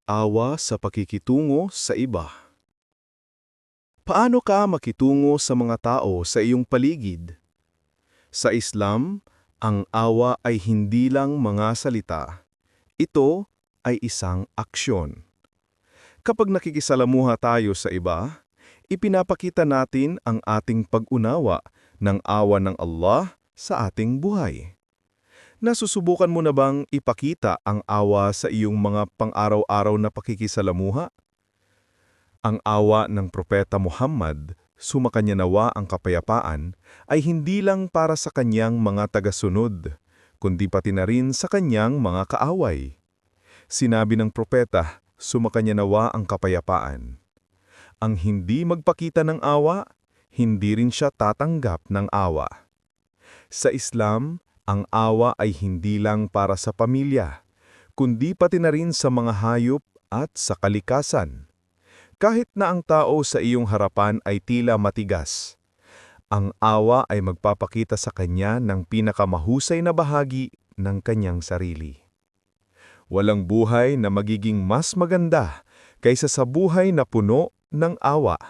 Awa sa pakikitungo sa iba. Paano ka makitungo sa mga tao sa iyong paligid? Sa Islam, ang awa ay hindi lang mga salita. Ito ay isang aksyon. Kapag nakikisalamuha tayo sa iba, ipinapakita natin ang ating pag-unawa ng awa ng Allah sa ating buhay. Nasusubukan mo na bang ipakita ang awa sa iyong mga pang-araw-araw na pakikisalamuha? Ang awa ng Propeta Muhammad, sumakanya nawa ang kapayapaan, ay hindi lang para sa kanyang mga tagasunod, kundi pati na rin sa kanyang mga kaaway. Sinabi ng propeta, sumakanya nawa ang kapayapaan. Ang hindi magpakita ng awa, hindi rin siya tatanggap ng awa. Sa Islam, ang awa ay hindi lang para sa pamilya, kundi pati na rin sa mga hayop at sa kalikasan. Kahit na ang tao sa iyong harapan ay tila matigas, ang awa ay magpapakita sa kanya ng pinakamahusay na bahagi ng kanyang sarili. Walang buhay na magiging mas maganda kaysa sa buhay na puno ng awa.